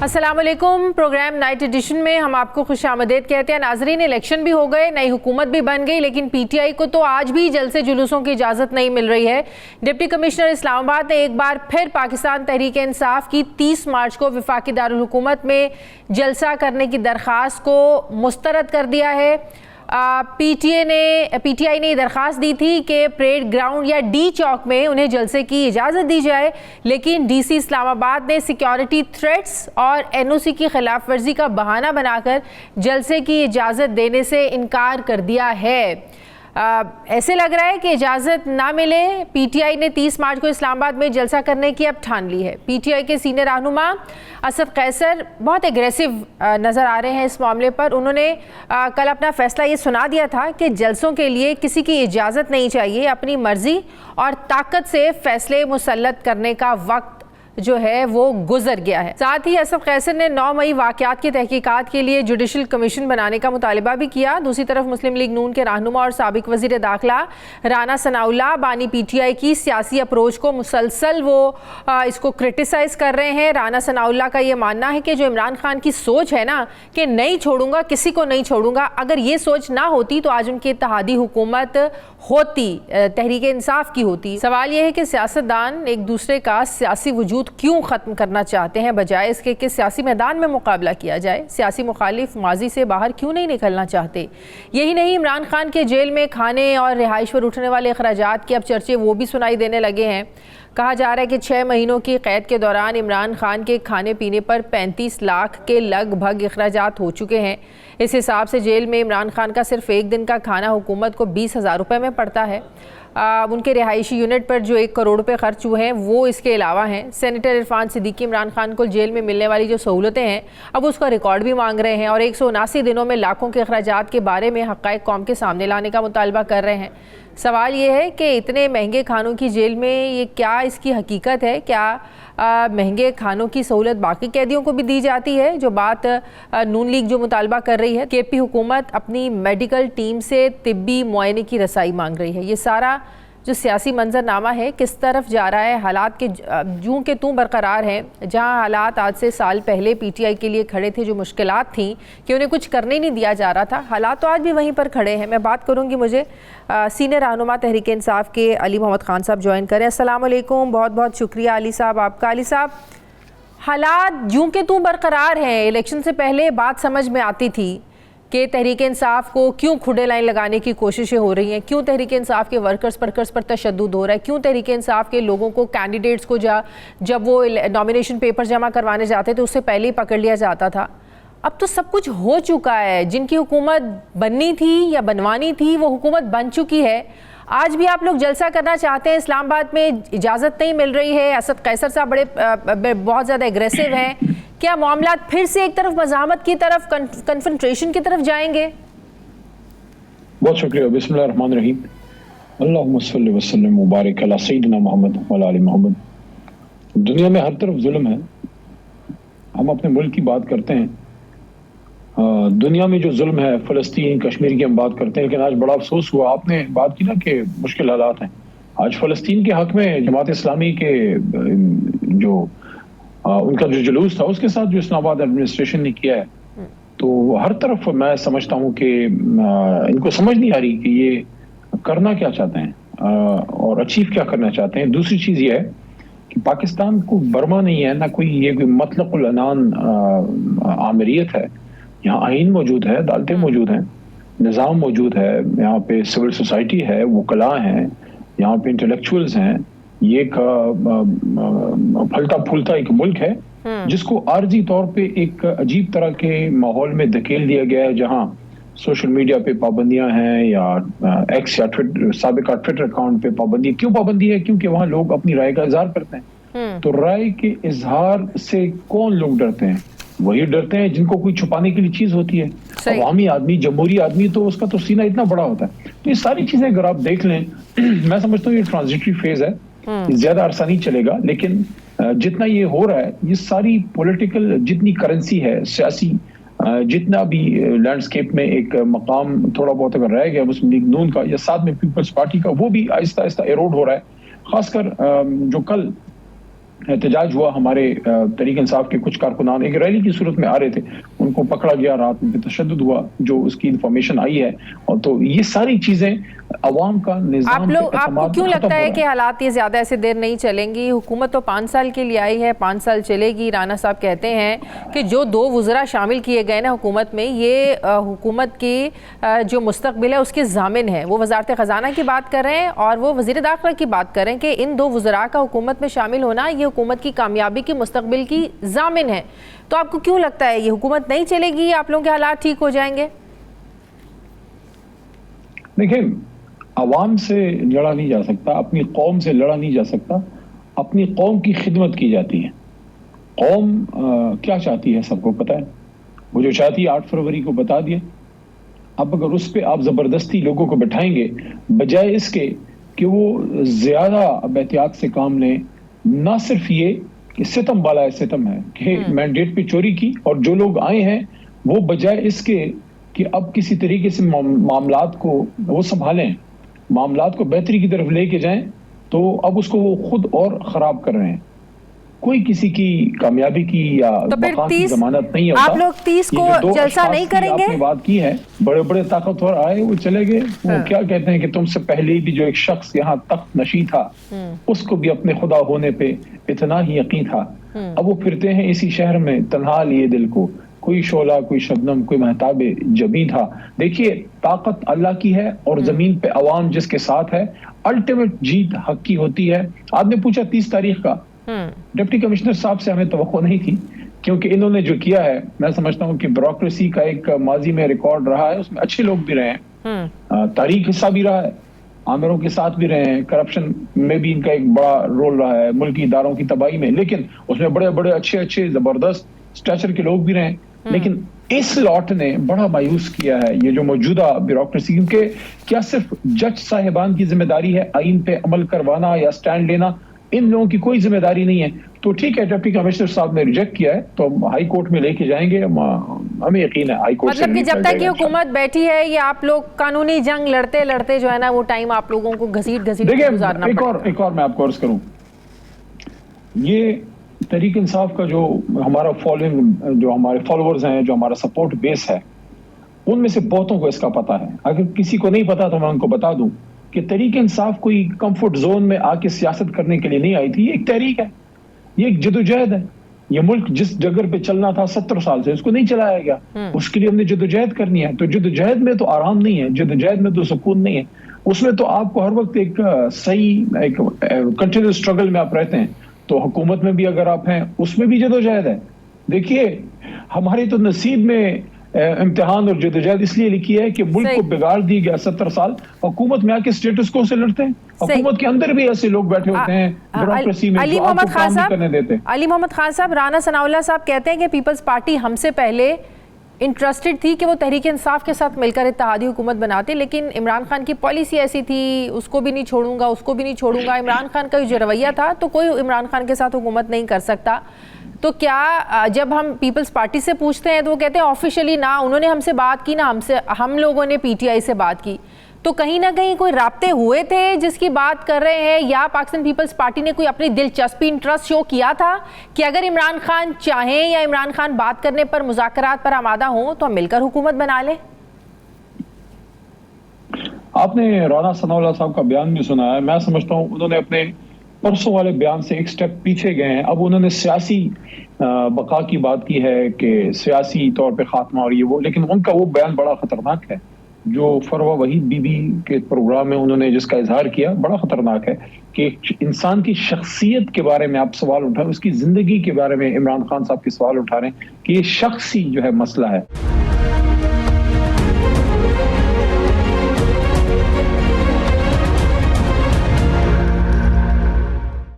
अस्सलाम वालेकुम। Programme night addition में हम आपको खुशामदीद कहते हैं। नाजरीन, इलेक्शन भी हो गए, नई हुकूमत भी बन गई, लेकिन पीटीआई को तो आज भी जलसे जुलूसों की इजाज़त नहीं मिल रही है। डिप्टी कमिश्नर इस्लामाबाद ने एक बार फिर पाकिस्तान तहरीक इंसाफ की 30 मार्च को वफाकी दारुल हुकूमत में जलसा करने की दरख्वास्त को मुस्तरद कर दिया है। पीटीआई ने दरख्वास्त दी थी कि परेड ग्राउंड या डी चौक में उन्हें जलसे की इजाज़त दी जाए, लेकिन डीसी इस्लामाबाद ने सिक्योरिटी थ्रेट्स और एनओसी की खिलाफ वर्जी का बहाना बनाकर जलसे की इजाज़त देने से इनकार कर दिया है। ऐसे लग रहा है कि इजाज़त ना मिले। पीटीआई ने 30 मार्च को इस्लामाबाद में जलसा करने की अब ठान ली है। पीटीआई के सीनियर रहनुमा असद कैसर बहुत एग्रेसिव नज़र आ रहे हैं इस मामले पर। उन्होंने कल अपना फैसला ये सुना दिया था कि जलसों के लिए किसी की इजाज़त नहीं चाहिए, अपनी मर्ज़ी और ताकत से फैसले मुसल्लत करने का वक्त जो है वो गुजर गया है। साथ ही असद कैसर ने 9 मई वाक़यात की तहकीकात के लिए जुडिशल कमीशन बनाने का मुतालबा भी किया। दूसरी तरफ मुस्लिम लीग नून के रहनुमा और साबिक वज़ीर दाखिला राना सनाउल्लाह बानी पीटीआई की सियासी अप्रोच को मुसलसल वो इसको क्रिटिसाइज़ कर रहे हैं। राना सनाउल्लाह का ये मानना है कि जो इमरान खान की सोच है ना कि नहीं छोड़ूंगा, किसी को नहीं छोड़ूंगा, अगर ये सोच ना होती तो आज उनकी इत्तेहादी हुकूमत होती, तहरीक इंसाफ की होती। सवाल यह है कि सियासतदान एक दूसरे का सियासी वजूद क्यों ख़त्म करना चाहते हैं, बजाय इसके कि सियासी मैदान में मुकाबला किया जाए। सियासी मुखालिफ माजी से बाहर क्यों नहीं निकलना चाहते। यही नहीं, इमरान खान के जेल में खाने और रिहाइश पर उठने वाले अखराजात के अब चर्चे वो भी सुनाई देने लगे हैं। कहा जा रहा है कि 6 महीनों की कैद के दौरान इमरान खान के खाने पीने पर 35 लाख के लगभग अखराजात हो चुके हैं। इस हिसाब से जेल में इमरान खान का सिर्फ एक दिन का खाना हुकूमत को 20,000 रुपये में पड़ता है। उनके रिहायशी यूनिट पर जो 1 करोड़ रुपये खर्च हुए हैं वो इसके अलावा हैं। सेनेटर इरफान सिद्दीकी इमरान खान को जेल में मिलने वाली जो सहूलतें हैं अब उसका रिकॉर्ड भी मांग रहे हैं और 179 दिनों में लाखों के अखराजात के बारे में हक़ाइक़ कौम के सामने लाने का मुतालबा कर रहे हैं। सवाल ये है कि इतने महंगे खानों की जेल में ये क्या इसकी हकीकत है? क्या महंगे खानों की सहूलत बाकी कैदियों को भी दी जाती है? जो बात नून लीग जो मुतालबा कर रही है, केपी हुकूमत अपनी मेडिकल टीम से तिब्बी मुआयने की रसाई मांग रही है। ये सारा जो सियासी मंजरनामा है किस तरफ जा रहा है? हालात के जूं के तूं बरकरार हैं। जहां हालात आज से साल पहले पीटीआई के लिए खड़े थे, जो मुश्किलात थी कि उन्हें कुछ करने नहीं दिया जा रहा था, हालात तो आज भी वहीं पर खड़े हैं। मैं बात करूंगी, मुझे सीनियर रहनुमा तहरीक इंसाफ के अली मोहम्मद खान साहब ज्वाइन करें। अस्सलाम वालेकुम, बहुत बहुत शुक्रिया अली साहब आपका। अली साहब, हालात जूं के तूं बरकरार हैं। इलेक्शन से पहले बात समझ में आती थी कि तहरीक इंसाफ को क्यों खुडे लाइन लगाने की कोशिशें हो रही हैं, क्यों तहरीक इंसाफ के वर्कर्स पर तशद्दुद हो रहा है, क्यों तहरीक इंसाफ के लोगों को, कैंडिडेट्स को जब वो नॉमिनेशन पेपर जमा करवाने जाते थे उससे पहले ही पकड़ लिया जाता था। अब तो सब कुछ हो चुका है। जिनकी हुकूमत बननी थी या बनवानी थी वो हुकूमत बन चुकी है। आज भी आप लोग जलसा करना चाहते हैं, इस्लामाबाद में इजाज़त नहीं मिल रही है। असद कैसर साहब बहुत ज़्यादा एग्रेसिव हैं। क्या मामला फिर से एक तरफ मज़ाहमत की तरफ, कन्फ्रंट्रेशन की तरफ जाएंगे? बहुत शुक्रिया। बिस्मिल्लाह रहमान रहीम। अल्लाहुम्मा सल्लि व सल्लिम मुबारक अला सय्यिदिना मोहम्मद व अला आलि मोहम्मद। दुनिया में हर तरफ जुल्म है। हम अपने मुल्क की बात करते हैं, दुनिया में जो जुल्म है, फ़लस्तीन कश्मीर की हम बात करते हैं, लेकिन आज बड़ा अफसोस हुआ, आपने बात की ना कि मुश्किल हालात हैं। आज फ़लस्तीन के हक़ में जमात इस्लामी के जो उनका जो जुलूस था उसके साथ जो इस्लामाबाद एडमिनिस्ट्रेशन ने किया है, तो हर तरफ मैं समझता हूँ कि इनको समझ नहीं आ रही कि ये करना क्या चाहते हैं और अचीव क्या करना चाहते हैं। दूसरी चीज़ ये है कि पाकिस्तान को बर्मा नहीं है, ना कोई ये कोई मतलकुल अनान आमरीत है। यहाँ आइन मौजूद है, अदालतें मौजूद हैं, निज़ाम मौजूद है, यहाँ पे सिविल सोसाइटी है, वकला हैं, यहाँ पे इंटेलेक्चुअल्स हैं। ये एक फलता फूलता एक मुल्क है जिसको आर्जी तौर पे एक अजीब तरह के माहौल में धकेल दिया गया है, जहाँ सोशल मीडिया पे पाबंदियां हैं या एक्स या साबिका ट्विटर अकाउंट पे पाबंदी। क्यों पाबंदी है? क्योंकि वहाँ लोग अपनी राय का इजहार करते हैं। तो राय के इजहार से कौन लोग डरते हैं? वही डरते हैं जिनको कोई छुपाने के लिए चीज होती है। अवामी आदमी, जमहूरी आदमी, तो उसका तो सीना इतना बड़ा होता है। तो ये सारी चीजें अगर आप देख लें, मैं समझता हूँ ये ट्रांजिटरी फेज है, ज्यादा अरसा नहीं चलेगा। लेकिन जितना ये हो रहा है, ये सारी पॉलिटिकल जितनी करेंसी है, सियासी जितना भी लैंडस्केप में एक मकाम थोड़ा बहुत अगर रह गया मुस्लिम लीग नून का या साथ में पीपल्स पार्टी का, वो भी आहिस्ता आहिस्ता एरोड हो रहा है। खासकर जो कल एहतजाज हुआ, हमारे तहरीक इंसाफ के कुछ कारकुनान एक रैली की सूरत में आ रहे थे, उनको पकड़ा गया, रात में तशद्दुद हुआ, जो उसकी इंफॉर्मेशन आई है। और तो ये सारी चीजें अवाम का निज़ाम आपको क्यों लगता है कि हालात ये ज्यादा ऐसे देर नहीं चलेंगी? हुकूमत तो 5 साल के लिए आई है, 5 साल चलेगी। राना साहब कहते हैं कि जो 2 वज़रा शामिल किए गए ना हुकूमत में, ये हुकूमत की जो मुस्तकबिल है उसके ज़ामिन है। वो वज़ारत ख़जाना की बात कर रहे हैं और वो वज़ीर दाखिला की बात कर रहे हैं कि इन 2 वज़रा का हुकूमत में शामिल होना ये हुकूमत की कामयाबी की मुस्तकबिल की ज़ामिन है। तो आपको क्यों लगता है ये हुकूमत नहीं चलेगी, आप लोगों के हालात ठीक हो जाएंगे? देखिए, अवाम से लड़ा नहीं जा सकता, अपनी कौम से लड़ा नहीं जा सकता, अपनी कौम की खिदमत की जाती है। कौम क्या चाहती है सबको पता है, वो जो चाहती है 8 फरवरी को बता दिए। अब अगर उस पर आप ज़बरदस्ती लोगों को बैठाएंगे बजाय इसके कि वो ज़्यादा एहतियात से काम लें, ना सिर्फ ये कि सितम वाला सितम है कि मैंडेट पे चोरी की, और जो लोग आए हैं वो बजाय इसके कि अब किसी तरीके से मामलात को वो संभालें, मामलात को बेहतरी की तरफ लेके जाएं, तो अब उसको वो खुद और ख़राब कर रहे हैं। कोई किसी की कामयाबी की या तो बका की जमानत नहीं होता। आप लोग 30 को जलसा नहीं करेंगे? आपने बात की है, बड़े बड़े ताकतवर आए, वो चले गए। वो क्या कहते हैं कि तुमसे पहले भी जो एक शख्स यहाँ तख्त नशी था, उसको भी अपने खुदा होने पे इतना ही यकीन था। अब वो फिरते हैं इसी शहर में तन्हा लिए दिल को, कोई शोला, कोई शबनम, कोई महताबे जबी था। देखिए, ताकत अल्लाह की है और जमीन पे अवाम जिसके साथ है, अल्टीमेट जीत हक की होती है। आपने पूछा 30 तारीख का, डिप्टी कमिश्नर साहब से हमें तवक्को नहीं थी, क्योंकि इन्होंने जो किया है, मैं समझता हूँ कि ब्यूरोक्रेसी का एक माजी में रिकॉर्ड रहा है, उसमें अच्छे लोग भी रहे हैं, तारीख हिस्सा भी रहा है, आमिरों के साथ भी रहे हैं, करप्शन में भी इनका एक बड़ा रोल रहा है, मुल्की इदारों की तबाही में, लेकिन उसमें बड़े बड़े अच्छे अच्छे जबरदस्त स्टैचर के लोग भी रहे हैं। लेकिन इस लॉट ने बड़ा मायूस किया है ये जो मौजूदा ब्यूरोक्रेसी, क्योंकि क्या सिर्फ जज साहिबान की जिम्मेदारी है आइन पे अमल करवाना या स्टैंड लेना? इन लोगों की कोई जिम्मेदारी नहीं है। तो ठीक है, डिप्टी कमिश्नर साहब ने रिजेक्ट किया है, तो हम हाई कोर्ट में लेके जाएंगे, हमें यकीन है हाई कोर्ट मतलब कि जब तक ये हुकूमत बैठी है, ये आप लोग कानूनी जंग लड़ते लड़ते जो है ना, वो टाइम आप लोगों को घसीट गुजारना पड़ेगा। एक और मैं आपको अर्ज करूं, ये तहरीक इंसाफ का जो हमारा फॉलोइंग, जो हमारे फॉलोअर्स हैं, जो हमारा सपोर्ट बेस है, उनमें से बहुतों को इसका पता है। अगर किसी को नहीं पता तो मैं उनको बता दूं कि तहरीक इंसाफ कोई कंफर्ट जोन में आके सियासत करने के लिए नहीं आई थी। ये एक तहरीक है, ये एक जदोजहद है। ये मुल्क जिस जगह पे चलना था 70 साल से, उसको नहीं चलाया गया। उसके लिए हमने जदोजहद करनी है। तो जदोजहद में तो आराम नहीं है, जदोजहद में तो सुकून नहीं है। उसमें तो आपको हर वक्त एक सही एक कंटिन्यूस स्ट्रगल में आप रहते हैं। तो हुकूमत में भी अगर आप हैं, उसमें भी जदोजहद है। देखिए, हमारे तो नसीब में इम्तिहान और जदोजहद इसलिए लिखी है कि मुल्क को बिगाड़ दी गया 70 साल। हुकूमत में आके स्टेटस को से लड़ते हैं। हुकूमत के अंदर भी ऐसे लोग बैठे होते हैं ब्यूरोक्रेसी में जो आपको काम नहीं करने देते। अली मोहम्मद खान साहब, राना सनाउल्लाह साहब कहते हैं कि पीपल्स पार्टी हमसे पहले इंटरेस्टेड थी कि वो तहरीक इंसाफ के साथ मिलकर इत्तेहादी हुकूमत बनाते, लेकिन इमरान खान की पॉलिसी ऐसी थी, उसको भी नहीं छोड़ूंगा, उसको भी नहीं छोड़ूंगा। इमरान खान का जो रवैया था, तो कोई इमरान खान के साथ हुकूमत नहीं कर सकता। तो क्या जब हम पीपल्स पार्टी से पूछते हैं तो वो कहते हैं ऑफिशियली ना उन्होंने हमसे बात की, ना हम लोगों ने पीटीआई से बात की। तो कहीं ना कहीं कोई राब्ते हुए थे जिसकी बात कर रहे हैं, या पाकिस्तान पीपल्स पार्टी ने कोई अपनी दिलचस्पी इंटरेस्ट शो किया था कि अगर इमरान खान चाहें या इमरान खान बात करने पर, मुज़ाकरात पर आमादा हों, तो हम मिलकर हुकूमत बना लें? आपने राना सनाउल्लाह साहब का बयान भी सुना है। मैं समझता हूँ उन्होंने अपने परसों वाले बयान से एक स्टेप पीछे गए हैं। अब उन्होंने सियासी बका की बात की है कि सियासी तौर पे खात्मा और ये वो, लेकिन उनका वो बयान बड़ा खतरनाक है जो फरवा वहीद बीबी के प्रोग्राम में उन्होंने जिसका इजहार किया, बड़ा खतरनाक है कि इंसान की शख्सियत के बारे में आप सवाल उठाएं, उसकी जिंदगी के बारे में इमरान खान साहब के सवाल उठा रहे हैं कि ये शख्सी जो है मसला है।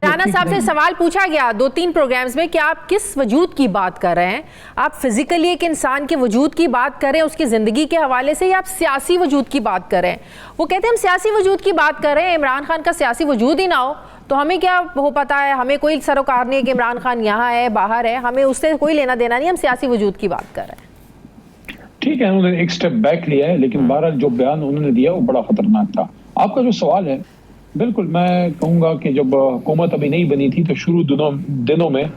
राना साहब से सवाल पूछा गया 2-3 प्रोग्राम्स में कि आप किस वजूद की बात कर रहे हैं, आप फिजिकली एक इंसान के वजूद की बात कर रहे हैं उसकी ज़िंदगी के हवाले से, या आप सियासी वजूद की बात कर रहे हैं? वो कहते हैं हम सियासी वजूद की बात कर रहे हैं। इमरान खान का सियासी वजूद ही ना हो तो हमें क्या हो पता है, हमें कोई सरोकार नहीं है कि इमरान खान यहाँ है बाहर है, हमें उससे कोई लेना देना नहीं, हम सियासी वजूद की बात कर रहे हैं। ठीक है, उन्होंने एक स्टेप बैक लिया है, लेकिन बहरहाल जो बयान उन्होंने दिया वो बड़ा खतरनाक था। आपका जो सवाल है बिल्कुल, मैं कहूँगा कि जब हुकूमत अभी नहीं बनी थी तो शुरू दिनों में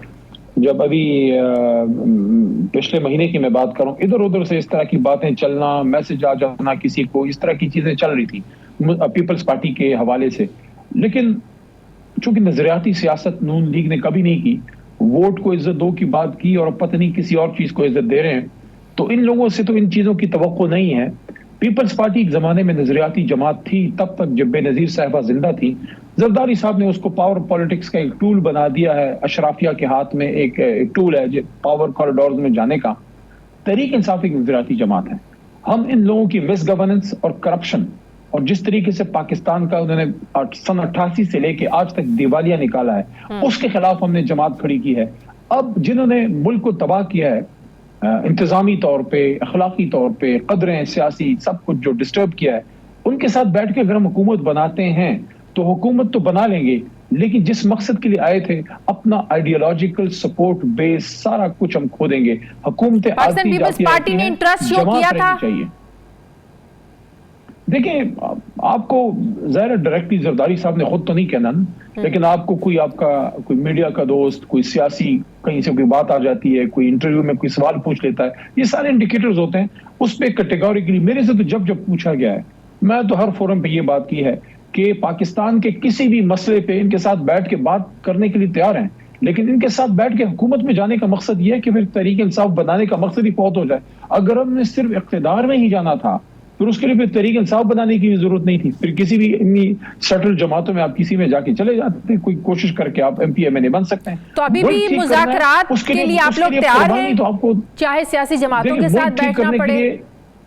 जब अभी पिछले महीने की मैं बात करूं, इधर उधर से इस तरह की बातें चलना, मैसेज आ जाना किसी को, इस तरह की चीजें चल रही थी पीपल्स पार्टी के हवाले से। लेकिन चूंकि नजरियाती सियासत नून लीग ने कभी नहीं की, वोट को इज्जत दो की बात की और पता नहीं किसी और चीज को इज्जत दे रहे हैं, तो इन लोगों से तो इन चीजों की तवक्को नहीं है। पीपल्स पार्टी एक जमाने में नजरियाती जमात थी, तब तक जब बेनजीर साहिबा जिंदा थी। जरदारी साहब ने उसको पावर पॉलिटिक्स का एक टूल बना दिया है, अशराफिया के हाथ में एक टूल है जो पावर कॉरिडोर में जाने का। तहरीक इंसाफ एक नजरियाती जमात है। हम इन लोगों की मिस गवर्नेंस और करप्शन और जिस तरीके से पाकिस्तान का उन्होंने सन 88 से लेके आज तक दिवालिया निकाला है, उसके खिलाफ हमने जमात खड़ी की है। अब जिन्होंने मुल्क को तबाह किया है इंतजामी तौर पे, अखलाकी तौर पे, कदरें, सियासी सब कुछ जो डिस्टर्ब किया है, उनके साथ बैठ के अगर हम हुकूमत बनाते हैं तो हुकूमत तो बना लेंगे, लेकिन जिस मकसद के लिए आए थे अपना आइडियोलॉजिकल सपोर्ट बेस सारा कुछ हम खो देंगे। हुकूमतें आती जाती पार्टी ने इंटरेस्ट शो किया था। चाहिए देखिए, आपको ज़ाहिर डायरेक्टली जरदारी साहब ने खुद तो नहीं कहना, लेकिन आपको कोई मीडिया का दोस्त, कोई सियासी कहीं से कोई बात आ जाती है, कोई इंटरव्यू में कोई सवाल पूछ लेता है, ये सारे इंडिकेटर्स होते हैं। उस पर कैटेगोरिकली मेरे से तो जब पूछा गया है, मैं तो हर फोरम पे ये बात की है कि पाकिस्तान के किसी भी मसले पे इनके साथ बैठ के बात करने के लिए तैयार हैं, लेकिन इनके साथ बैठ के हुकूमत में जाने का मकसद ये है कि फिर तहरीक इंसाफ बनाने का मकसद ही बहुत हो जाए। अगर हमने सिर्फ इख्तिदार में ही जाना था फिर उसके लिए फिर तहरीक इंसाफ बनाने की जरूरत नहीं थी। फिर किसी भी इतनी शटल जमातों में आप किसी में जाके चले जाते, कोई कोशिश करके आप MPMA बन सकते हैं। तो अभी भी मुज़ाकरात के लिए आप लोग तैयार हैं, तो आपको चाहे सियासी जमातों के साथ बैठना पड़े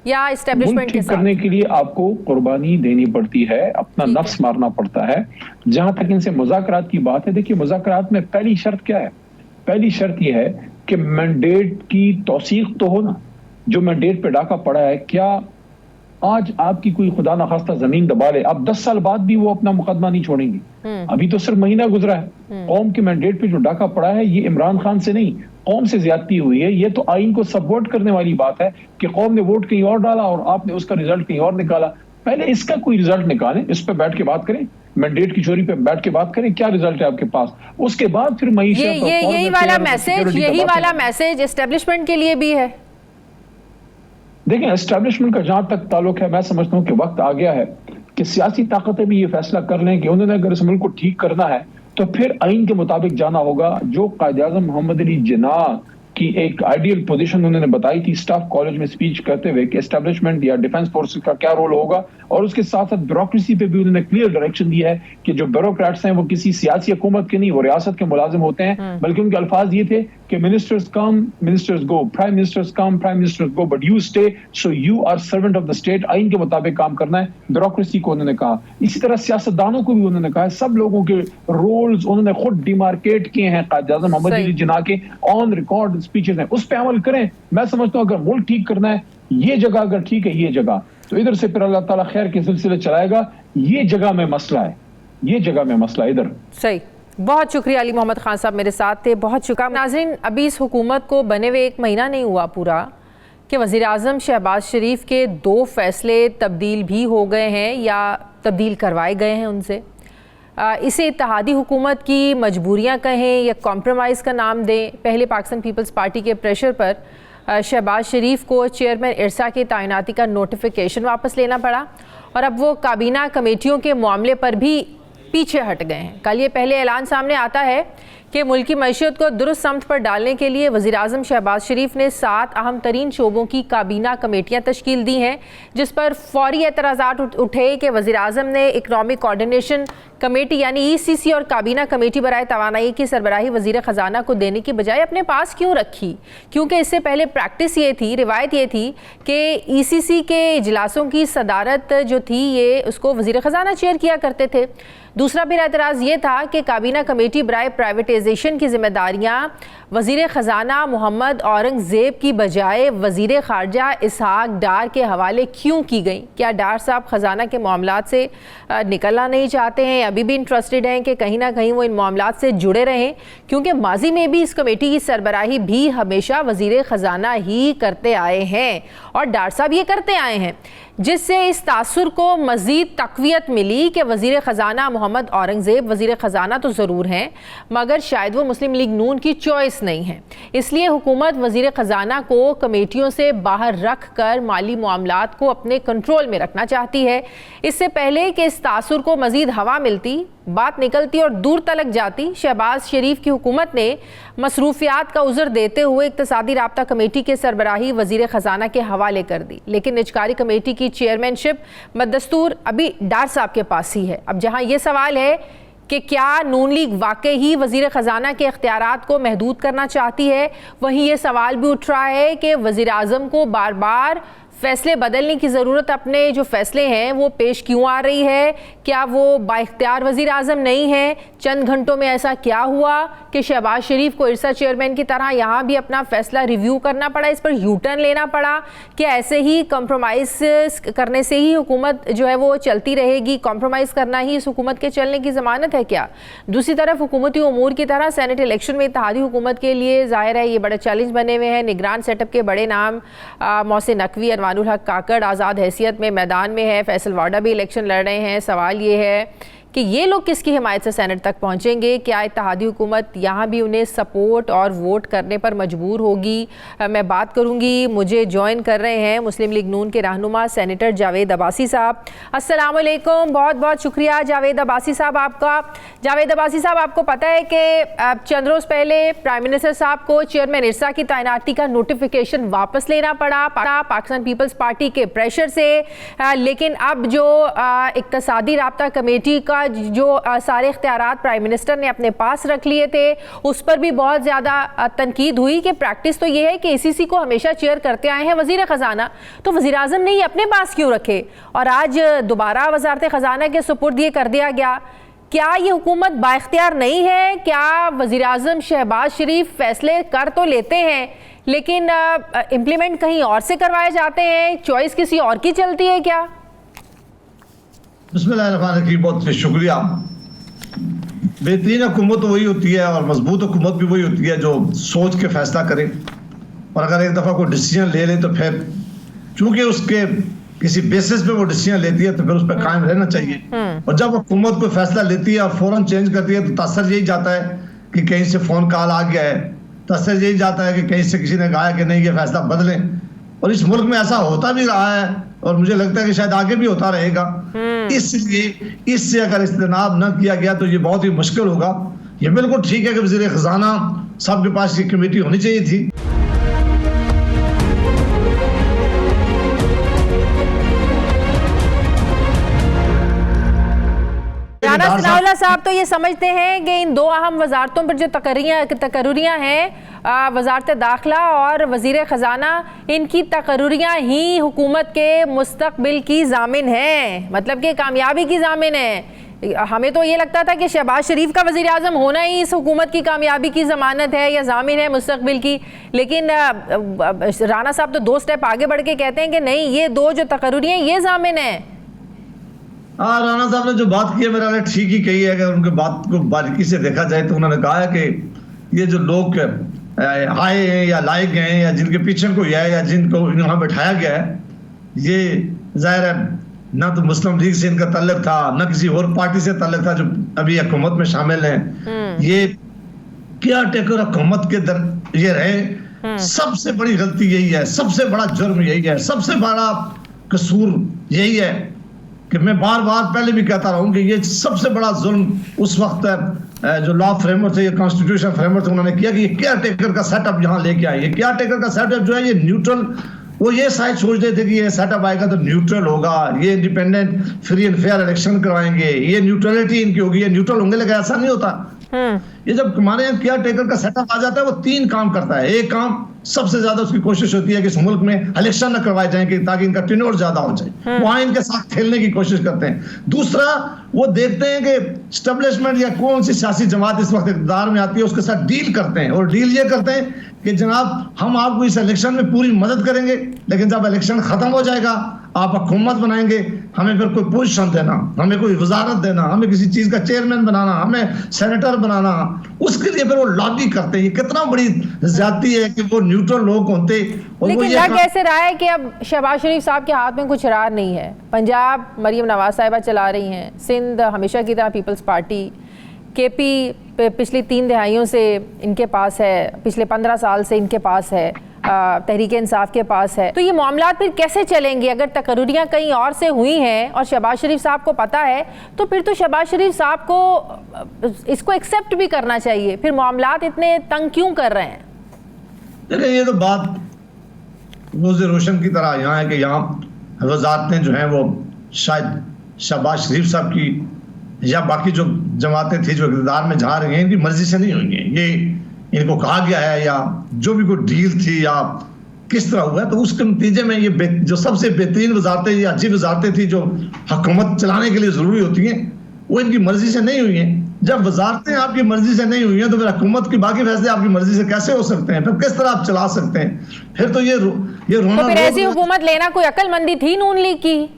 या एस्टेब्लिशमेंट के साथ। करने के लिए आपको कुर्बानी देनी पड़ती है, अपना नफ्स मारना पड़ता है। जहां तक इनसे मुज़ाकरात की बात है, देखिए मुज़ाकरात में पहली शर्त क्या है? पहली शर्त यह है कि मैंडेट की तौसीक तो हो ना। जो मैंडेट पे डाका पड़ा है, क्या आज आपकी कोई खुदा ना खास्ता जमीन दबा ले, आप 10 साल बाद भी वो अपना मुकदमा नहीं छोड़ेंगे। अभी तो सिर्फ महीना गुजरा है। कौम के मैंडेट पे जो डाका पड़ा है, ये इमरान खान से नहीं, कौम से ज्यादती हुई है। ये तो आइन को सबवर्ट करने वाली बात है कि कौम ने वोट कहीं और डाला और आपने उसका रिजल्ट कहीं और निकाला। पहले इसका कोई रिजल्ट निकालें, इस पर बैठ के बात करें, मैंडेट की चोरी पे बैठ के बात करें, क्या रिजल्ट है आपके पास। उसके बाद फिर यही वाला मैसेज एस्टेब्लिशमेंट के लिए भी है। देखें, एस्टेब्लिशमेंट का जहां तक ताल्लुक है, मैं समझता हूं कि वक्त आ गया है कि सियासी ताकतें भी ये फैसला कर लें कि उन्होंने अगर इस मुल्क को ठीक करना है तो फिर आइन के मुताबिक जाना होगा। जो कायद-ए-आज़म मोहम्मद अली जिन्नाह की एक आइडियल पोजीशन उन्होंने बताई थी स्टाफ कॉलेज में स्पीच करते हुए कि एस्टेब्लिशमेंट या डिफेंस फोर्सेस का क्या रोल होगा, और उसके साथ साथ ब्यूरोक्रेसी पे भी उन्होंने क्लियर डायरेक्शन दिया है कि जो ब्यूरोक्रेट्स हैं वो किसी सियासी हुकूमत के नहीं, वो रियासत के मुलाजिम होते हैं। बल्कि उनके अल्फाज ये थे कि ministers come, ministers go, prime ministers come, prime ministers go, but you stay, so you are servant of the state. आइन के मुताबिक काम करना है, ब्यूरोक्रेसी को उन्होंने कहा। इसी तरह सियासतदानों को भी उन्होंने कहा है, सब लोगों के रोल्स उन्होंने खुद डिमार्केट किए हैं। कायद-ए-आज़म मोहम्मद अली जिन्नाह के ऑन रिकॉर्ड स्पीचेस हैं, उस पर अमल करें। मैं समझता हूँ अगर मुल्क ठीक करना है, ये जगह अगर ठीक है, ये जगह तो इधर से फिर अल्लाह ताला खैर के सिलसिले चलाएगा। ये जगह में मसला है, ये जगह में मसला इधर। सही, बहुत शुक्रिया अली मोहम्मद खान साहब मेरे साथ थे, बहुत शुक्रिया। नाज़रीन, अभी इस हुकूमत को बने हुए 1 महीना नहीं हुआ पूरा कि वज़ीर आज़म शहबाज शरीफ के 2 फैसले तब्दील भी हो गए हैं या तब्दील करवाए गए हैं उनसे। इसे इत्तेहादी हुकूमत की मजबूरियाँ कहें या कॉम्प्रोमाइज़ का नाम दें, पहले पाकिस्तान पीपल्स पार्टी के प्रेशर पर शहबाज शरीफ को चेयरमैन इरसा की तैनाती का नोटिफिकेशन वापस लेना पड़ा और अब वो काबीना कमेटियों के मामले पर भी पीछे हट गए हैं। कल ये पहले ऐलान सामने आता है कि मुल्की मईशत को दुरुस्त समत पर डालने के लिए वज़ीर आज़म शहबाज शरीफ ने 7 अहम तरीन शोबों की काबीना कमेटियाँ तश्कील दी हैं, जिस पर फौरी एतराज़ात उठे कि वज़ीर आज़म ने इकनॉमिक कोऑर्डिनेशन कमेटी यानी ECC और काबीना कमेटी बराए तवानाई की सरबराही वज़ीर ख़जाना को देने की बजाय अपने पास क्यों रखी। क्योंकि इससे पहले प्रैक्टिस ये थी, रिवायत ये थी कि ECC के इजलासों की सदारत जो थी ये उसको वज़ीर ख़जाना चेयर किया करते थे। दूसरा फिर एतराज़ ये था कि काबीना कमेटी बराए प्राइवेटाइजेशन की जिम्मेदारियाँ वज़ीर ख़जाना मोहम्मद औरंगज़ेब की बजाय वज़ीर ख़ारजा इसहाक डार के हवाले क्यों की गई। क्या डार साहब ख़जाना के मामलात से निकलना नहीं चाहते हैं, अभी भी इंटरेस्टेड हैं कि कहीं ना कहीं वो इन मामलात से जुड़े रहें, क्योंकि माजी में भी इस कमेटी की सरबराही भी हमेशा वज़ीर ख़जाना ही करते आए हैं और डार साहब ये करते आए हैं। जिससे इस तासुर को मज़ीद तक़वियत मिली कि वज़ीर ख़ज़ाना मोहम्मद औरंगज़ेब वज़ीर ख़ज़ाना तो ज़रूर हैं मगर शायद वो मुस्लिम लीग नून की चॉइस नहीं है। इसलिए हुकूमत वज़ीर ख़ज़ाना को कमेटियों से बाहर रख कर माली मामलात को अपने कंट्रोल में रखना चाहती है। इससे पहले कि इस तासुर को मज़ीद हवा मिलती, बात निकलती और दूर तलक जाती, शहबाज शरीफ की हुकूमत ने मसरूफियात का उज़र देते हुए इक़्तिसादी राब्ता कमेटी के सरबराही वज़ीर ख़ज़ाना के हवाले कर दी। लेकिन निजकारी कमेटी की चेयरमैनशिप बदस्तूर अभी डार साहब के पास ही है। अब जहाँ ये सवाल है कि क्या नून लीग वाकई ही वज़ीर ख़ज़ाना के इख्तियारात को महदूद करना चाहती है, वहीं ये सवाल भी उठ रहा है कि वज़ीर आज़म को बार बार फ़ैसले बदलने की ज़रूरत अपने जो फ़ैसले हैं वो पेश क्यों आ रही है? क्या वो बाइख्तियार वज़ीर आज़म नहीं है? चंद घंटों में ऐसा क्या हुआ कि शहबाज शरीफ को इरसा चेयरमैन की तरह यहाँ भी अपना फ़ैसला रिव्यू करना पड़ा, इस पर यू टर्न लेना पड़ा? क्या ऐसे ही कॉम्प्रोमाइज़ करने से ही हुकूमत जो है वो चलती रहेगी? कॉम्प्रोमाइज़ करना ही इस हुकूमत के चलने की ज़मानत है क्या? दूसरी तरफ हुकूमती उमूर की तरह सेनेट इलेक्शन में इत्तेहादी हुकूमत के लिए ज़ाहिर है ये बड़े चैलेंज बने हुए हैं। निगरान सेटअप के बड़े नाम मोहसिन नकवी, अनवारुल हक काकड़ आज़ाद हैसियत में मैदान में है, फैसल वाडा भी इलेक्शन लड़ रहे हैं। सवाल ये है कि ये लोग किसकी हिमायत से सेनेट तक पहुंचेंगे? क्या इत्तेहादी हुकूमत यहाँ भी उन्हें सपोर्ट और वोट करने पर मजबूर होगी? मैं बात करूँगी, मुझे ज्वाइन कर रहे हैं मुस्लिम लीग नून के रहनुमा सेनेटर जावेद अब्बासी साहब। अस्सलाम वालेकुम, बहुत बहुत शुक्रिया जावेद अब्बासी साहब आपका। जावेद अब्बासी साहब, आपको पता है कि चंद रोज़ पहले प्राइम मिनिस्टर साहब को चेयरमैन इरसा की तैनाती का नोटिफिकेशन वापस लेना पड़ा पाकिस्तान पीपल्स पार्टी के प्रेशर से, लेकिन अब जो इक़्तिसादी राब्ता कमेटी का जो सारे इख्तियारात प्राइम मिनिस्टर ने अपने पास रख लिए थे उस पर भी बहुत ज़्यादा तनकीद हुई कि प्रैक्टिस तो ये है कि ACC को हमेशा चेयर करते आए हैं वज़ीर ख़ज़ाना, तो वज़ीर आज़म ने ये अपने पास क्यों रखे और आज दोबारा वज़ारत ख़ज़ाना के सुपुर्द ये कर दिया गया? क्या ये हुकूमत बाइख्तियार नहीं है? क्या वज़ीर आज़म शहबाज शरीफ फ़ैसले कर तो लेते हैं लेकिन इम्प्लीमेंट कहीं और से करवाए जाते हैं? चॉइस किसी और की चलती है क्या? बिस्मिल्लाहिर्रहमानिर्रहीम, बहुत शुक्रिया। बेहतरीन हुकूमत तो वही होती है और मजबूत हुकूमत भी वही होती है जो सोच के फैसला करे, और अगर एक दफ़ा कोई डिसीजन ले ले तो फिर चूंकि उसके किसी बेसिस पे वो डिसीजन लेती है तो फिर उस पर कायम रहना चाहिए। और जब हुकूमत कोई फैसला लेती है और फौरन चेंज करती है तो तासर यही जाता है कि कहीं से फ़ोन कॉल आ गया है, तासर यही जाता है कि कहीं से किसी ने कहा कि नहीं ये फैसला बदलें, और इस मुल्क में ऐसा होता भी रहा है और मुझे लगता है कि शायद आगे भी होता रहेगा। इसलिए इससे अगर इज्तनाब न किया गया तो ये बहुत ही मुश्किल होगा। ये बिल्कुल ठीक है कि वज़ीर ख़ज़ाना साहब के पास ये कमेटी होनी चाहिए थी। राना सनाउल्लाह साहब तो ये समझते हैं कि इन दो अहम वजारतों पर जो तकर्रुरियाँ हैं, वजारत दाखिला और वज़ीर ख़ज़ाना, इनकी तकर्रुरियाँ ही हुकूमत के मुस्तक़बिल की ज़ामिन हैं, मतलब कि कामयाबी की ज़ामिन है। हमें तो ये लगता था कि शहबाज शरीफ का वज़ीर आज़म होना ही इस हुकूमत की कामयाबी की ज़मानत है या ज़ामिन है मुस्तक़बिल की, लेकिन राना साहब तो 2 स्टेप आगे बढ़ के कहते हैं कि नहीं, ये दो जो तकर्रुरियाँ ये ज़ामिन है। हाँ, राना साहब ने जो बात की है मेरा ने ठीक ही कही है। अगर उनकी बात को बारीकी से देखा जाए तो उन्होंने कहा है कि ये जो लोग आए हैं या लाए गए हैं या जिनके पीछे कोई है या जिनको यहाँ बैठाया गया है, ये जाहिर है ना तो मुस्लिम लीग से इनका ताल्लुक था ना किसी और पार्टी से ताल्लुक था जो अभी हुकूमत में शामिल हैं। ये क्या टेकर हुकूमत के दर ये रहे। सबसे बड़ी गलती यही है, सबसे बड़ा जुर्म यही है, सबसे बड़ा कसूर यही है कि मैं बार बार पहले भी कहता रहा हूँ कि ये सबसे बड़ा जुल्म उस वक्त जो लॉ फ्रेमवर्क है, ये कॉन्स्टिट्यूशन फ्रेमवर्क उन्होंने किया कि ये केयर टेकर का सेटअप यहाँ लेके आए। ये केयर टेकर का सेटअप जो है ये न्यूट्रल, वो ये शायद सोच रहे थे कि ये सेटअप आएगा तो न्यूट्रल होगा, ये independent free and fair election करवाएंगे, ये न्यूट्रलिटी इनकी होगी, ये न्यूट्रल होंगे, लेकिन ऐसा नहीं होता। ये जब हमारे यहाँ केयर टेकर का सेटअप आ जाता है वो 3 काम करता है। एक काम सबसे ज्यादा उसकी कोशिश होती है कि इस मुल्क में इलेक्शन न करवाए जाएं कि ताकि इनका टेन्योर ज्यादा हो जाए, वहां इनके साथ खेलने की कोशिश करते हैं। दूसरा, वो देखते हैं कि स्टेब्लिशमेंट या कौन सी सियासी जमात इस वक्त इक़्तिदार में आती है उसके साथ डील करते हैं, और डील ये करते हैं कि जनाब हम आपको इस इलेक्शन में पूरी मदद करेंगे, लेकिन जब इलेक्शन खत्म हो जाएगा आप हुकूमत बनाएंगे, हमें फिर कोई पोजीशन देना, हमें कोई वजारत देना, हमें किसी चीज का चेयरमैन बनाना, हमें सेनेटर बनाना, उसके लिए फिर वो लॉबी करते हैं। ये कितना बड़ी ज्यादती है कि वो न्यूट्रल लोग होते। लेकिन लग ऐसे रहा है कि अब शहबाज शरीफ साहब के हाथ में कुछ रार नहीं है। पंजाब मरीम नवाज साहिबा चला रही हैं, सिंध हमेशा की तरह पीपल्स पार्टी, केपी पिछली 3 दहाइयों से इनके पास है, पिछले 15 साल से इनके पास है, तहरीक इंसाफ के पास है। तो ये मामला फिर कैसे चलेंगे? अगर तकर्रियाँ कहीं और से हुई हैं और शहबाज शरीफ साहब को पता है, तो फिर तो शहबाज शरीफ साहब को इसको एक्सेप्ट भी करना चाहिए। फिर मामला इतने तंग क्यों कर रहे हैं? देखिए, ये तो बात रोज़े रोशन की तरह यहाँ है कि यहाँ वजारतें जो हैं वो शायद शहबाज शरीफ साहब की या बाकी जो जमातें थी जो इक़्तिदार में जा रही हैं, इनकी मर्जी से नहीं हुई हैं। ये इनको कहा गया है या जो भी कोई डील थी या किस तरह हुआ है, तो उसके नतीजे में ये जो सबसे बेहतरीन वजारतें या अच्छी वजारतें थी जो हुकूमत चलाने के लिए ज़रूरी होती हैं, वो इनकी मर्जी से नहीं हुई हैं। जब वजारतें आपकी मर्जी से नहीं हुई हैं, तो फिर हुकूमत की बाकी फैसले आपकी मर्जी से कैसे हो सकते हैं? फिर किस तरह आप चला सकते हैं? फिर तो ये रोना। तो फिर ऐसी हुकूमत लेना कोई अक्लमंदी थी नून लीग की?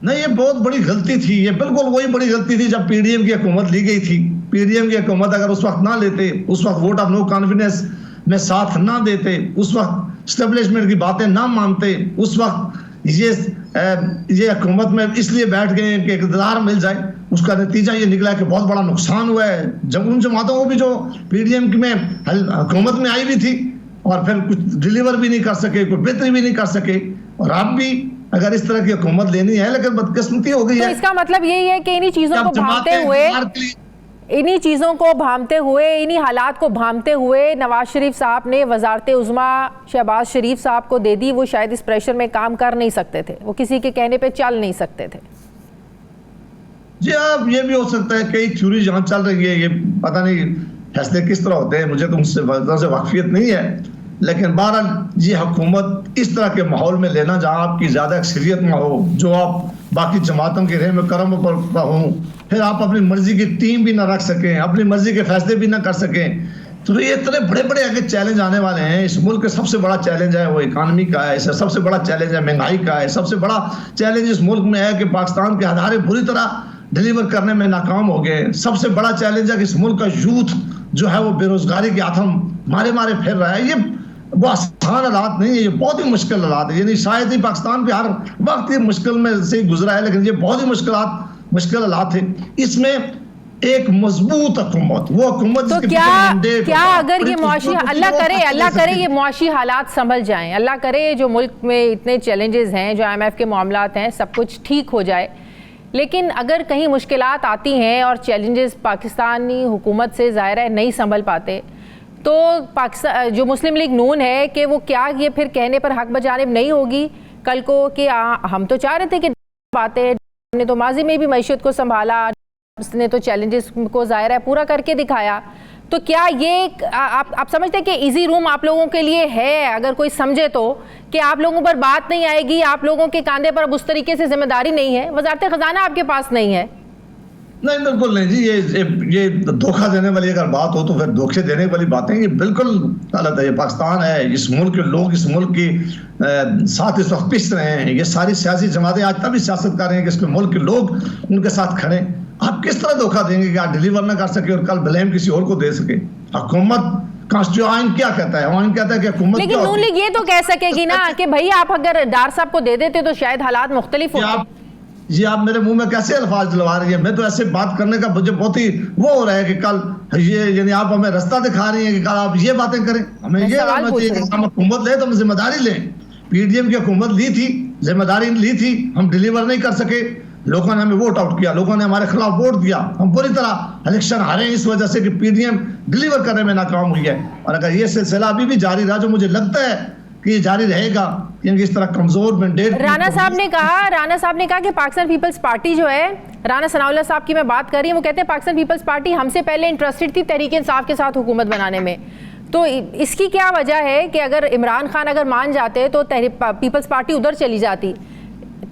नहीं, ये बहुत बड़ी गलती थी। ये बिल्कुल वही बड़ी गलती थी जब पीडीएम की हुकूमत ली गई थी। पीडीएम की हुकूमत अगर उस वक्त ना लेते, उस वक्त वोट ऑफ नो कॉन्फिडेंस में साथ ना देते, उस वक्त स्टेब्लिशमेंट की बातें ना मानते, उस वक्त ये हुकूमत में इसलिए बैठ गए कि इक़्तिदार मिल जाए, उसका नतीजा ये निकला कि बहुत बड़ा नुकसान हुआ है। जब उन जमातों को भी जो पीडीएम में हुकूमत में आई भी थी और फिर कुछ डिलीवर भी नहीं कर सके, कोई बेहतरी भी नहीं कर सके, और आप भी अगर इस तरह की हुकूमत लेनी है, लेकिन बदकिस्मती हो गई है। तो इसका मतलब यही है कि इन्हीं चीजों को भांपते हुए, इन्हीं हालात को भांपते हुए नवाज शरीफ साहब ने वजारत उज़्मा शहबाज शरीफ साहब को दे दी। वो शायद इस प्रेशर में काम कर नहीं सकते थे, वो किसी के कहने पे चल नहीं सकते थे। जी अब ये भी हो सकता है, कई थ्योरी जहाँ चल रही है, ये पता नहीं फैसले किस तरह होते हैं, मुझे तो उनसे वाकफियत नहीं है। लेकिन बहरहाल ये हुकूमत इस तरह के माहौल में लेना जहाँ आपकी ज़्यादा अक्सरियत में हो, जो आप बाकी जमातों के रहम करम पर हों, फिर आप अपनी मर्जी की टीम भी ना रख सकें, अपनी मर्जी के फैसले भी ना कर सकें, तो ये इतने बड़े बड़े आगे चैलेंज आने वाले हैं। इस मुल्क का सबसे बड़ा चैलेंज है वो इकानमी का है, सबसे बड़ा चैलेंज है महंगाई का है, सबसे बड़ा चैलेंज इस मुल्क में है कि पाकिस्तान के अदारे बुरी तरह डिलीवर करने में नाकाम हो गए। सबसे बड़ा चैलेंज है कि इस मुल्क का यूथ जो है वो बेरोजगारी के आथम मारे मारे फिर रहा है। ये वो आसान हालात नहीं है, ये बहुत ही मुश्किल हालात है। यानी शायद ही पाकिस्तान पे हर वक्त ये मुश्किल में से गुजरा है, लेकिन ये बहुत ही मुश्किल हालात है। इसमें एक मजबूत हुकूमत, वो हुकूमत तो क्या अगर ये मुआशी, अल्लाह करे ये मुआशी हालात संभल जाएं, अल्लाह करे जो मुल्क में इतने चैलेंजेस हैं, जो IMF के मामलात हैं, सब कुछ ठीक हो जाए, लेकिन अगर कहीं मुश्किलात आती हैं और चैलेंजेस पाकिस्तानी हुकूमत से ज़ाहिर है नहीं संभल पाते, तो पाकिस्तान जो मुस्लिम लीग नून है कि वो क्या ये फिर कहने पर हक बजानिब नहीं होगी कल को कि हम तो चाह रहे थे कि बातें, हमने तो माजी में भी मईशत को संभाला, उसने तो चैलेंजेस को ज़ाहिर है पूरा करके दिखाया, तो क्या ये आप समझते हैं कि इजी रूम आप लोगों के लिए है? अगर कोई समझे तो कि आप लोगों पर बात नहीं आएगी, आप लोगों के कंधे पर अब उस तरीके से जिम्मेदारी नहीं है, वजारत खजाना आपके पास नहीं है? नहीं, बिल्कुल नहीं जी। ये धोखा देने वाली अगर बात हो तो फिर धोखे देने वाली बातें ये बिल्कुल गलत है। ये पाकिस्तान है, इस मुल्क के लोग इस मुल्क के साथ इस वक्त पिस रहे हैं। ये सारी सियासी जमातें आज तभी सियासत कर रहे हैं कि इसके मुल्क के लोग उनके साथ खड़े। आप किस तरह धोखा देंगे कि आप डिलीवर ना कर सके और कल ब्लेम किसी और को दे सके? हुकूमत कॉन्स्टिट्यूशन क्या कहता है? आइन कहता है कि हुकूमत, लेकिन नून लीग ये तो कह सकेगी ना कि भाई आप अगर डार साहब को दे देते तो शायद हालात मुख्तलिफ होते। जी आप मेरे मुंह में कैसे अल्फाज दिलवा रही है? मैं तो ऐसे बात करने का मुझे बहुत ही वो हो रहा है कि कल ये यानी आप हमें रास्ता दिखा रही हैं कि कल आप ये बातें करें। हमें ये होना चाहिए कि हम हुकूमत ले तो हम जिम्मेदारी लें। पीडीएम की हुकूमत ली थी, जिम्मेदारी ली थी, हम डिलीवर नहीं कर सके, लोगों ने हमें वोट आउट किया, लोगों ने हमारे खिलाफ वोट दिया, हम पूरी तरह इलेक्शन हारे इस वजह से कि पीडीएम डिलीवर करने में नाकाम हुई है। और अगर ये सिलसिला अभी भी जारी रहा, जो मुझे लगता है कि ये जारी रहेगा, क्योंकि इस तरह कमजोर मैंडेट। राना साहब ने कहा कि पाकिस्तान पीपल्स पार्टी जो है, राना सनाउल्लाह साहब की मैं बात कर रही हूँ, वो कहते हैं पाकिस्तान पीपल्स पार्टी हमसे पहले इंटरेस्टेड थी तहरीक इंसाफ के साथ हुकूमत बनाने में। तो इसकी क्या वजह है कि अगर इमरान खान अगर मान जाते तो पीपल्स पार्टी उधर चली जाती?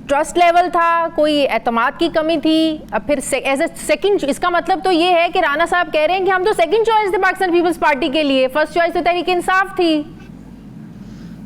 ट्रस्ट लेवल था, कोई एतमाद की कमी थी? अब फिर एज ए सेकंड, इसका मतलब तो ये है कि राना साहब कह रहे हैं कि हम तो सेकंड चॉइस थे पाकिस्तान पीपल्स पार्टी के लिए, फर्स्ट चॉइस तो तहरीक इंसाफ थी।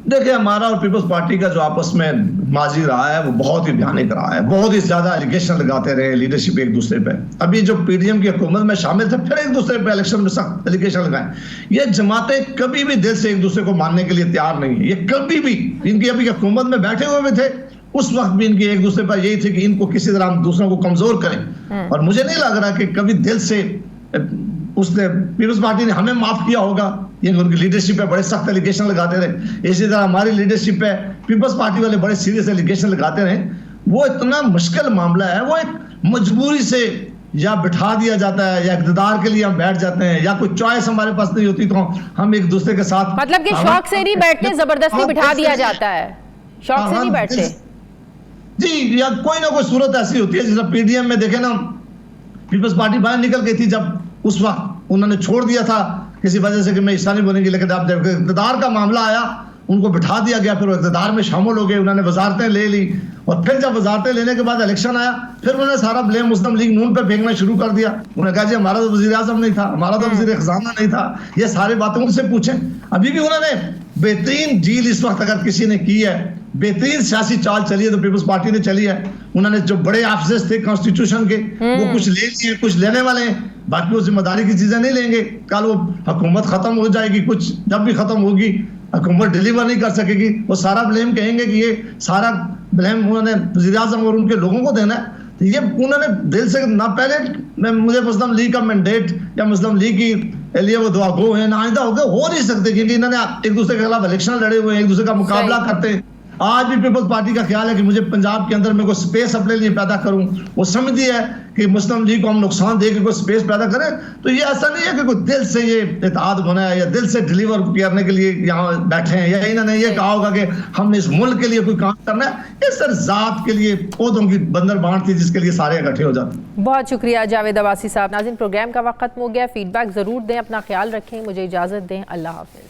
देखिए, हमारा और पीपल्स पार्टी का जो आपस में माजी रहा है वो बहुत ही भयानक रहा है। बहुत ही ज्यादा एलिगेशन लगाते रहे लीडरशिप एक दूसरे पे। अभी जो पीडीएम की हुकूमत में शामिल थे फिर एक दूसरे पे इलेक्शन में सख्त एलिगेशन लगाए। ये जमातें कभी भी दिल से एक दूसरे को मानने के लिए तैयार नहीं है। ये कभी भी, इनकी अभी हुकूमत में बैठे हुए भी थे उस वक्त भी इनकी एक दूसरे पर यही थी कि इनको किसी तरह हम दूसरों को कमजोर करें। और मुझे नहीं लग रहा कि कभी दिल से उसने पीपल्स पार्टी ने हमें माफ किया होगा। ये उनकी लीडरशिप पे बड़े सख्त एलिगेशन लगाते रहे। इसी तरह हमारी लीडरशिप पे पीपल्स पार्टी वाले बड़े सीरियस एलिगेशन लगाते रहे। वो इतना मुश्किल मामला है, वो एक मजबूरी से या बिठा दिया जाता है या इक़्तिदार के लिए हम बैठ जाते हैं या कोई चॉइस हमारे पास नहीं होती तो हम एक दूसरे के साथ, मतलब कि शौक से नहीं बैठते, जबरदस्ती बिठा दिया जाता है, शौक से नहीं बैठते जी। या कोई ना कोई सूरत ऐसी होती है जैसे पीडीएम में देखे ना, पीपल्स पार्टी बाहर निकल गई थी जब उस वक्त उन्होंने छोड़ दिया था किसी वजह से कि मैं हिस्सा नहीं बनेगी। लेकिन अब जब इक़्तिदार का मामला आया उनको बिठा दिया गया, फिर वो इक़्तिदार में शामिल हो गए, उन्होंने वजारतें ले ली। और फिर जब वजारतें लेने के बाद इलेक्शन आया फिर उन्होंने सारा ब्लेम मुस्लिम लीग नून पे फेंकना शुरू कर दिया। उन्होंने कहा जी हमारा तो वज़ीर आज़म नहीं था, हमारा तो वज़ीर ख़ज़ाना नहीं था। ये सारी बातें उनसे पूछें। अभी भी उन्होंने बेहतरीन डील इस वक्त अगर किसी ने की है, बेहतरीन सियासी चाल चली है तो पीपल्स पार्टी ने चली है। उन्होंने जो बड़े ऑफिसर्स थे कॉन्स्टिट्यूशन के वो कुछ ले लिए, कुछ लेने वाले हैं, बाकी वो जिम्मेदारी की चीजें नहीं लेंगे। कल वो हुकूमत खत्म हो जाएगी, कुछ जब भी खत्म होगी हुकूमत डिलीवर नहीं कर सकेगी, वो सारा ब्लेम कहेंगे कि ये सारा ब्लेम उन्होंने वज़ीर आज़म और उनके लोगों को देना है। तो ये उन्होंने दिल से ना, पहले मुझे मुस्लिम लीग का मैंडेट या मुस्लिम लीग की लिए वो दुआ गो है ना आइंदा हो नहीं सकते क्योंकि इन्होंने एक दूसरे के खिलाफ इलेक्शन लड़े हुए हैं, एक दूसरे का मुकाबला करते हैं। आज भी पीपल्स पार्टी का ख्याल है कि मुझे पंजाब के अंदर में कोई स्पेस अपने लिए पैदा करूं। वो समझती है कि मुस्लिम लीग को हम नुकसान दे के कोई स्पेस पैदा करें। तो ये ऐसा नहीं है कि कोई दिल से ये इत्तेहाद बनाया या दिल से डिलीवर करने के लिए यहाँ बैठे हैं या इन्होंने ये कहा होगा कि हमने इस मुल्क के लिए कोई काम करना है। ये सर जात के लिए पौधों की बंदर बांट थी जिसके लिए सारे इकट्ठे हो जाते। बहुत शुक्रिया जावेद अब्बासी साहब। नाज़रीन, प्रोग्राम का वक्त खत्म हो गया। फीडबैक जरूर दें, अपना ख्याल रखें, मुझे इजाजत दें। अल्लाह हाफिज।